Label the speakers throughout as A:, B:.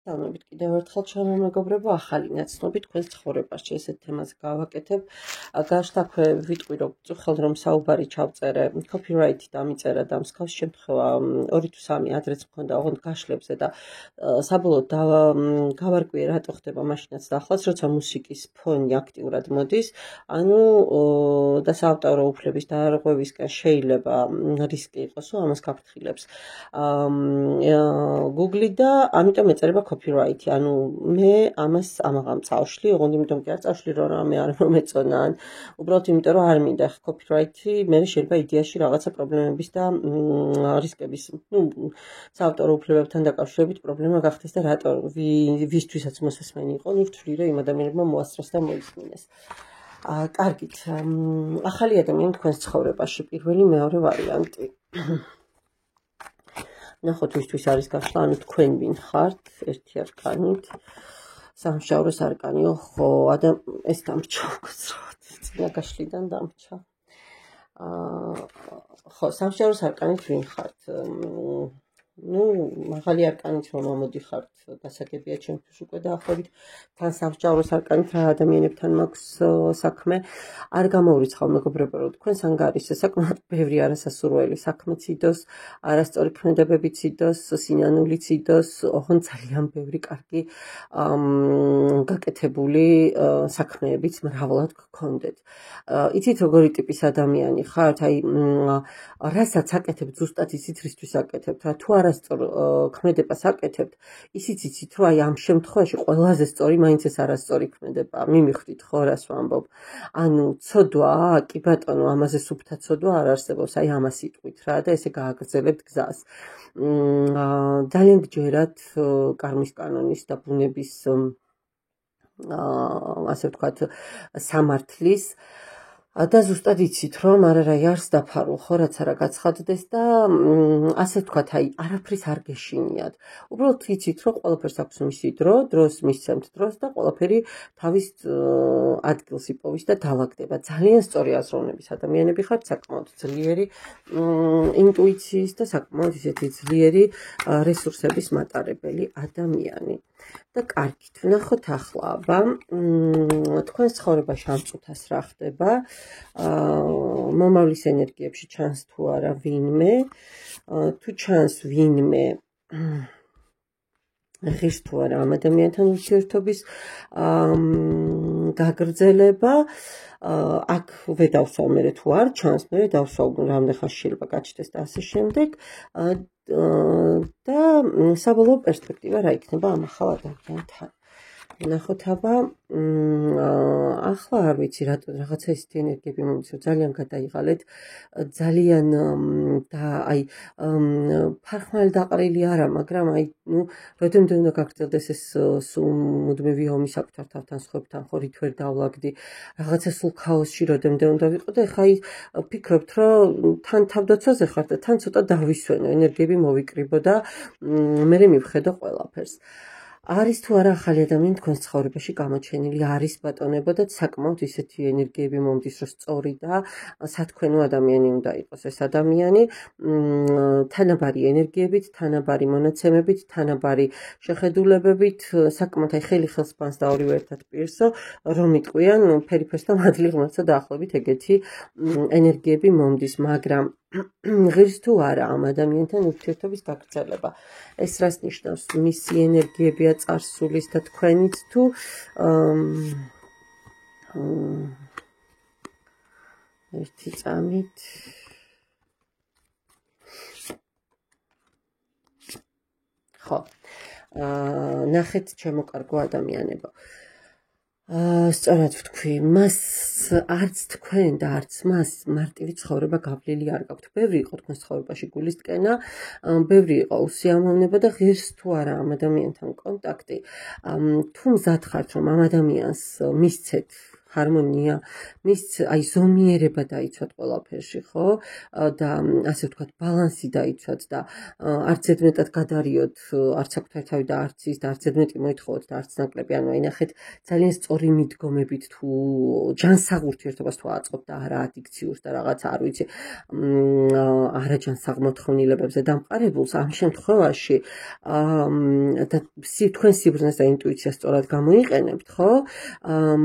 A: Დამებით კიდევ ერთხელ ჩემო მეგობრებო, ახალი ნაცნობი თქვენს ცხოვრებაში ესეთ თემაზე გავაკეთებ. Გაშთაქვე ვიტყვი, რომ წუხელ რომ საუბარი ჩავწერე, copyright დამიწერა და მსგავს შემთხვევა 2 თუ 3 ადრეც მქონდა ოღონდ გაშლებზე და საბოლოოდ გავარკვიე რატო ხდება მაშინაც და ახლაც, როცა მუსიკის ფონი აქტიურად მოდის, ანუ და საავტორო უფლების დაარღვევისკენ შეიძლება რისკი იყოს, რომ ამას გაფრთხილებს Google და ამიტომ ეწერება copyright, ანუ მე ამას ამაღამ წავშლი, ოღონდ იმიტომ კი არ წავშლი, რომ რამე არ მომეწონა, ან უბრალოდ იმიტომ რომ არ მინდა copyright-ი, მე შეიძლება იდეაში რაღაცა პრობლემების და რისკების, საავტორო უფლებებთან დაკავშირებით პრობლემა გახდეს და რატო ვისთვისაც მოსასმენი იყო, ვთვლი რომ იმ ადამიანებმა მოასწროს და მოისმინეს. კარგით, ახალი ადამიანი თქვენს ცხოვრებაში, პირველი, მეორე ვარიანტი. ნახოთ ვისთვის არის გაშლა, ანუ თქვენ ვინ ხართ, ერთი არკანით, სამშაბლოს არკანიო, ხო, ეს დამრჩა უცრავად, წინა გაშლიდან დამრჩა. ხო, სამშაბლოს არკანით ვინ ხართ? მაღალი არკანით რომ ამოდიხართ, დასაგებია ჩემთვის უკვე დაახლოებით თან სამშაბლოს არკანით რა ადამიანებთან მაქვს საქმე. არ გამოვრიცხავ მეგობრებო, რომ თქვენს ანგარიშზე საკმაოდ ბევრი არასასურველი საქმე ციდოს, არასწორი ქმედებები ციდოს, სინანული ციდოს, ოღონდ ძალიან ბევრი კარგი გაკეთებული საქმეებიც მრავლად გქონდეთ. იცით როგორი ტიპის ადამიანი ხართ? აი რასაც აკეთებთ, ზუსტად იცით რისთვის აკეთებთ, რა თუ არასწორ ქმედებას აკეთებთ, ისიც იცით, რომ აი ამ შემთხვევაში ყველაზე სწორი მაინც ეს არასწორი ქმედებაა. მიმიხვდით ხო რას ვამბობ? ანუ ცოდვაა, კი ბატონო, ამაზე სუფთა ცოდვა არ არსებობს, აი ამას იტყვით რა და ესე გააგრძელებთ გზას. ძალიან გჯერათ კარმის კანონის და ბუნების ასე ვთქვათ სამართლის და ზუსტად იცით რომ არა არს დაფარულ ხო რაც არა გაცხადდეს და ასე ვთქვათ აი არაფრის არ გეშინიათ. უბრალოდ იცით რომ ყველაფერს აქვს მისი დროს მისცემთ დროს და ყველაფერი თავის ადგილს იპოვის და დავაგდება. ძალიან სწორი აზროვნების ადამიანები ხართ, საკმაოდ ძლიერი ინტუიციის და საკმაოდ ისეთი ძლიერი რესურსების მატარებელი ადამიანი. და კარგით, ვნახოთ ახლა აბა თქვენს ცხოვრებაში ამ წუთას რა ხდება, მომავლის ენერგიებში ჩანს თუ არა ვინმე, თუ ჩანს ვინმე ღირს თუ არა ამ ადამიანთან ურთიერთობის გაგრძელება, აქ ვედავსავ მე თუ არ ჩანს, მე დავსავ რამდენ ხანს შეიძლება გაჩნდეს და ასე შემდეგ და საბოლოო პერსპექტივა რა იქნება ამ ახალ ადამიანთან. ნახოთ აბა ახლა არ ვიცი რატო რაღაცა ისეთი ენერგიები მომდის რომ ძალიან გადაიღალეთ, ძალიან და აი ფარხმალი დაყრილი არა, მაგრამ აი როდემდე უნდა გაგრძელდეს ეს მუდმივი ომი საკუთარ თავთან სხვებთან, ხო რით ვერ დავლაგდი, რაღაცა სულ ქაოსში როდემდე უნდა ვიყო და ეხლა ფიქრობთ რომ თან თავდაცვაზე ხართ და თან ცოტა დავისვენო, ენერგიები მოვიკრიბო და მე მივხედო ყველაფერს. არის თუ არა ახალი ადამიანი თქვენს ცხოვრებაში გამოჩენილი, არის ბატონებო და საკმაოდ ისეთი ენერგიები მომდის, რომ სწორი და სათქვენო ადამიანი უნდა იყოს ეს ადამიანი, თანაბარი ენერგიებით, თანაბარი მონაცემებით, თანაბარი შეხედულებებით, საკმაოდ აი ხელი ხელს ბანს და ორივე ერთად პირსო, რომ იტყვიან ფერიფერს და მადლი ღმერთსა დაახლოებით ეგეთი ენერგიები მომდის, მაგრამ ღირს თუ არა ამ ადამიანთან ურთიერთობის გაგრძელება. ეს რას ნიშნავს? მისი ენერგიებია წარსულის და თქვენიც თუ ერთი წამით ხო ნახეთ ჩემო კარგო ადამიანებო. სწორად ვთქვი, მას არც თქვენ და არც მას მარტივი ცხოვრება გავლილი არ გაქვთ. ბევრი იყო თქვენს ცხოვრებაში გულისტკენა, ბევრი იყო უსიამოვნება და ღირს თუ არა ამ ადამიანთან კონტაქტი, თუ მზად ხართ რომ ამ ადამიანს მისცეთ ჰარმონია, მის აი ზომიერება დაიცვათ ყველაფერში, ხო? და ასე ვთქვათ, ბალანსი დაიცვათ და არც ზედმეტად გადარიოთ, არც საკუთარი თავი და არც ის და არც ზედმეტი მოითხოვოთ და არც ნაკლები, ანუ ინახეთ ძალიან სწორი მიდგომებით თუ ჯანსაღ ურთიერთობას თუ აწყობთ და არა ადიქციურს და რაღაცა არ ვიცი, არაჯანსაღ მოთხოვნილებებზე დამყარებულს, ამ შემთხვევაში და თქვენ სიბრძნეს და ინტუიციას სწორად გამოიყენებთ, ხო?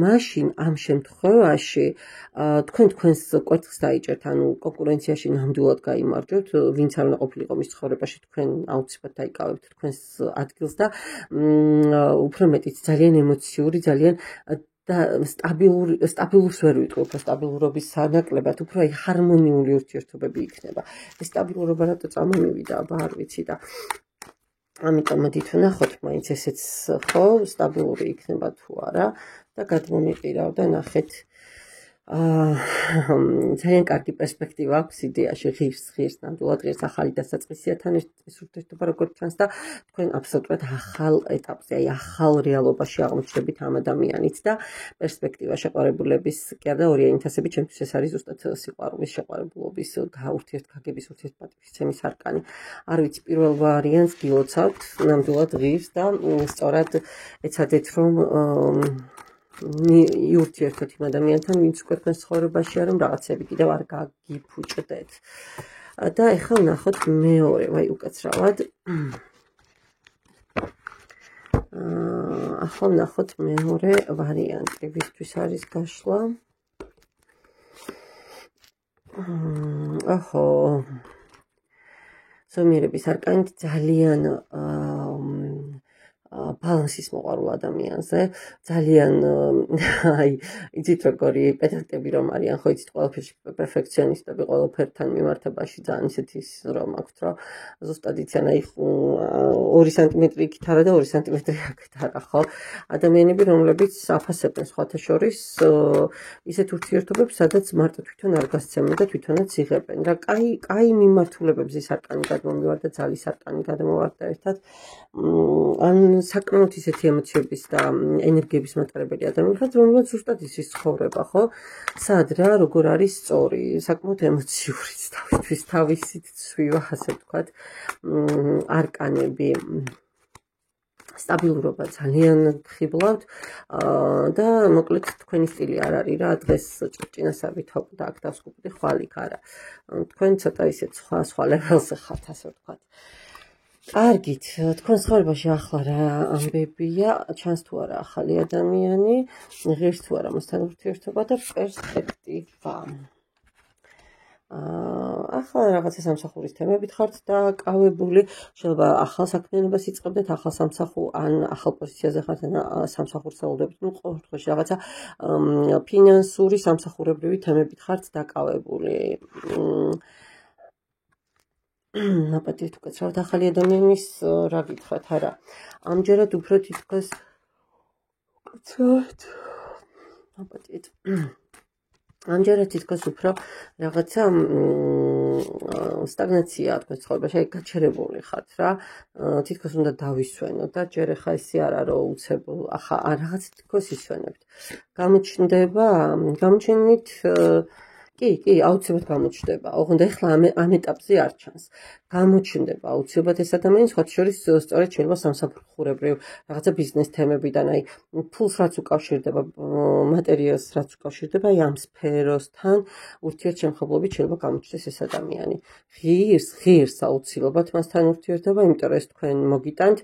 A: მაშინ ამ შემთხვევაში თქვენ თქვენს კვერთხს დაიჭერთ, ანუ კონკურენციაში ნამდვილად გაიმარჯვებთ, ვინც არ უნდა ყოფილიყო მის ცხოვრებაში, თქვენ აუცილებლად დაიკავებთ თქვენს ადგილს და უფრო მეტიც ძალიან ემოციური, ძალიან და სტაბილურს ვერ ვიტყვი, უფრო სტაბილურობის სანაკლებად, უფრო აი ჰარმონიული ურთიერთობები იქნება. ეს სტაბილურობა რატო წამომივიდა, აბა არ ვიცი და ამიტომ მოდით ვნახოთ მაინც ესეც ხო სტაბილური იქნება თუ არა და გადმომიყირავ და ნახეთ ძალიან კარგი პერსპექტივა აქვს იდეაში ღირს ნამდვილად ღირს ახალი დასაწყისია თან ეს ურთიერთობა როგორც ჩანს და თქვენ აბსოლუტურად ახალ ეტაპზე აი ახალ რეალობაში აღმოჩნდებით ამ ადამიანით და პერსპექტივა შეყვარებულების კი არა ორიენტასები ჩემთვის ეს არის ზუსტად სიყვარულის შეყვარებულობის ურთიერთგაგების ურთიერთპატივისცემის არკანი არ ვიცი პირველ ვარიანტს გილოცავთ ნამდვილად ღირს და სწორად ეცადეთ რომ იურთიერთოთ იმ ადამიანთან, ვინც უკვე თქვენს ცხოვრებაშია, რომ რაღაცები კიდევ არ გაგიფუჭდეთ. და ეხლა ვნახოთ მეორე, ვაი უკაცრავად. ახლა ვნახოთ მეორე ვარიანტი, ვისთვის არის გაშლა. აჰო. ზომიერების არკანით ძალიან ბალანსის მოყვარულ ადამიანზე ძალიან აი იცით როგორი პედანტები რომ არიან ხო იცით ყველაფერში პერფექციონისტები ყველაფერთან მიმართებაში ძალიან ისეთი რომ აქვთ რომ ზუსტად იციან აი 2 სანტიმეტრი იქით არა და 2 სანტიმეტრი აქეთ არა ხო ადამიანები რომლებიც აფასებენ სხვათა შორის ისეთ ურთიერთობებს სადაც მარტო თვითონ არ გასცემენ და თვითონაც იღებენ რა კაი მიმართულებებს ის არკანი გადმომივარ და ძალის არკანი გადმოვარ და ერთად ან საკმაოდ ისეთი ემოციების და ენერგიების მატარებელი ადამიანი ხართ, რომელსაც ზუსტად ისის ცხოვრება, ხო? სად რა, როგორ არის სწორი, საკმაოდ ემოციურიც თავისით ცვივა, ასე ვთქვათ, არკანები. სტაბილურობა ძალიან ხიბლავთ და მოკლედ თქვენი სტილი არ არის რა, დღეს ჭრჭინასავით და აქ დავსკუპდი ხვალიქ არა. თქვენ ცოტა ისეთ სხვა ლეველზე ხართ, ასე ვთქვათ. კარგით, თქვენ ცხოვრებაში ახლა რა ამბებია, ჩანს თუ არა ახალი ადამიანი, ღირს თუ არა მასთან ურთიერთობა და პერსპექტივა. ახლა რაღაცა სამსახურის თემებით ხართ დაკავებული, შეიძლება ახალ საქმიანობას იწყებდეთ, ახალ სამსახურ ან ახალ პოზიციაზე ხართ ან სამსახურს ელოდებით, ну ყოველ შემთხვევაში რაღაცა ფინანსური სამსახურებრივი თემებით ხართ დაკავებული. ნაპატივით უკაცრავად ახალი ადამიანის რა გითხრათ არა ამჯერად უფრო თითქოს უკაცრავად ნაპატივით ამჯერად თითქოს უფრო რაღაცა სტაგნაცია თქვენ ცხოვრებაში აი გაჩერებული ხართ რა თითქოს უნდა დავისვენოთ და ჯერ ახლა ისე არა რომ უცებ ახლა რაღაც თითქოს ისვენებთ გამოჩენით კი, აუცილებლად გამოჩნდება. ოღონდ ეხლა ამ ეტაპზე არ ჩანს. გამოჩნდება აუცილებლად ეს ადამიანი, სხვათა შორის სწორედ შეიძლება სამსახურებრივ რაღაცა ბიზნეს თემებიდან, აი ფულს რაც უკავშირდება, მატერიალს რაც უკავშირდება, აი ამ სფეროსთან ურთიერთშემხებლობით შეიძლება გამოჩნდეს ეს ადამიანი. ღირს აუცილებლად მასთან ურთიერთობა, იმიტომ რომ ეს თქვენ მოგიტანთ,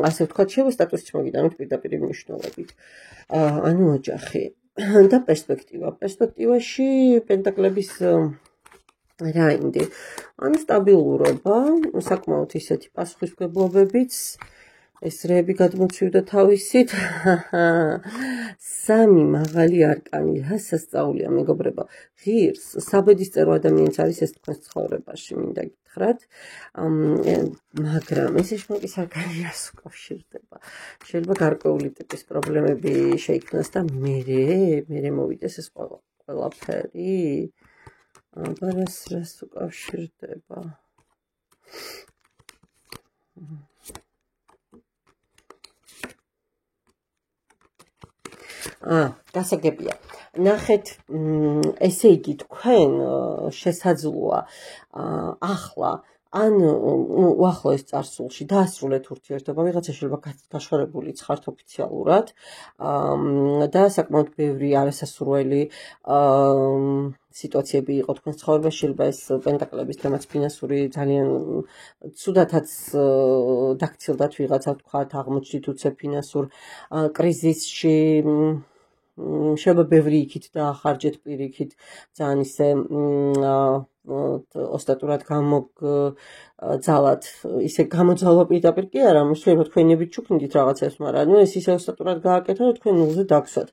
A: ასე ვთქვათ, შეიძლება სტატუსიც მოგიტანოთ პირდაპირ მნიშვნელობით. ანუ ოჯახი. და პერსპექტივაში პენტაკლების რაინდი ანუ სტაბილურობა საკმაოდ ისეთი პასუხისმგებლობებიც ეს რეები გადმოცივდა თავისით 3 მაღალი არკანი հասასწაულია მეგობრებო ღირს საბედისწერო ადამიანიც არის ეს თქვენს ცხოვრებაში მინდა გითხრათ მაგრამ ეს შმაკის არკანი რას უკავშირდება შეიძლება გარკვეული ტიპის პრობლემები შეიქმნას და მე მოვიდეს ეს ყველაფერი აბა რას უკავშირდება გასაგებია. ნახეთ, ესე იგი თქვენ შესაძლოა ახლა ან უახლოეს წარსულში დაასრულეთ ურთიერთობა, ვიღაცა შეიძლება გაშორებულიც ხართ ოფიციალურად და საკმაოდ ბევრი არასასურველი სიტუაციები იყო თქვენს ცხოვრებაში, შეიძლება ეს პენტაკლების თემაც ფინანსური ძალიან ცუდათაც დაქცილდათ ვიღაცა თქვათ, აღმოჩნდით უცებ ფინანსურ კრიზისში, შეიძლება ბევრი იქით დაახარჯეთ პირიქით, ძალიან ისე ოსტატურად გამოგძალათ, ისე გამოძალვა პირდაპირ კი არა, შეიძლება თქვენებით ჩუქნიდით რაღაცებს, მაგრამ ეს ისე ოსტატურად გააკეთა, რომ თქვენ ნულზე დაგსვათ.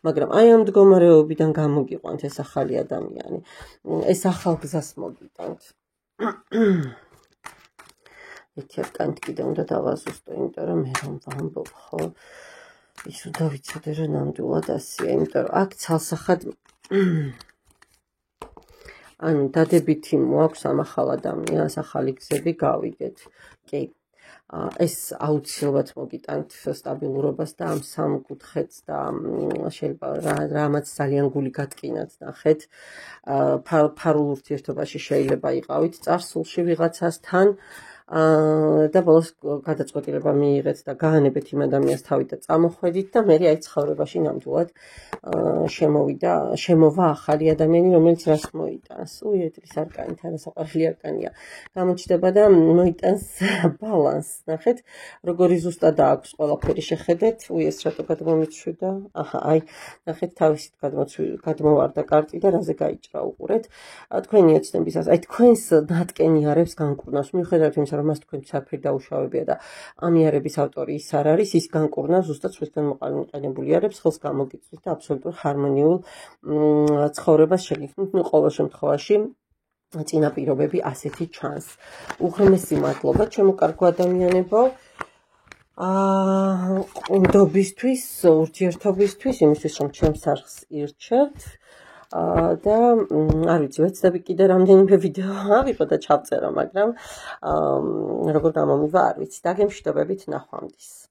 A: მაგრამ აი ამ მდგომარეობიდან გამოგიყვანთ ეს ახალი ადამიანი, ეს ახალ გზას მოგიტანთ. ერთი არკანით კიდე უნდა დავაზუსტო, იმიტომ რომ მე რომ ვამბობ, ხო? ის უნდა ვიცოდე, რომ ნამდვილად ასეა, იმიტომ რომ აქ ცალსახად ანუ დადებითი მოაქვს ამ ახალ ადამიანს, ახალი გზები გავიგეთ. კი. ეს აუცილებლად მოგიტანთ სტაბილურობას და ამ სამ კუთხეთს და შეიძლება რამაც ძალიან გული გატკინათ, ნახეთ. ფარულ ურთიერთობაში შეიძლება იყავით წარსულში ვიღაცასთან და ბოლოს გადაწყვეტილება მიიღეთ და გაანებეთ იმ ადამიანს თავი და წამოხვედით და მე აი ცხოვრებაში ნამდვილად შემოვა ახალი ადამიანი, რომელიც რას მოიტანს. ეთრის არკანით არასაყვარელი არკანია. გამოჩნდება და მოიტანს ბალანსს, ნახეთ, როგორი ზუსტად აქვს ყველაფერი შეხედეთ. ეს რატო გადმომიცვიდა? აი, ნახეთ, თავისით გადმოვარდა კარტი და რაზე გაიჭრა უყურეთ. თქვენი ოცნებისას, აი თქვენს ნატკენიარებს განკურნავს, მიუხედავად იმისა, რომ მას თქვენ საფრთხე დაუშავებია და ამიარების ავტორი ის არ არის, ის განკურნავს ზუსტად სხვისგან მოყენებული არებს, ხელს გამოგიწვით და აბსოლუტურ ჰარმონიულ ცხოვრებას შეგიქმნით. ყოველ შემთხვევაში წინაპირობები ასეთი ჩანს. უღრმესი მადლობა, ჩემო კარგო ადამიანებო. ყუნდობისთვის, ურთიერთობისთვის, იმისთვის, რომ ჩემს არხს ირჩევთ. და არ ვიცი, ვეცდები კიდე რამდენიმე ვიდეო ავიღო და ჩავწერო, მაგრამ როგორ გამომივა არ ვიცი. დაგემშვიდობებით, ნახვამდის.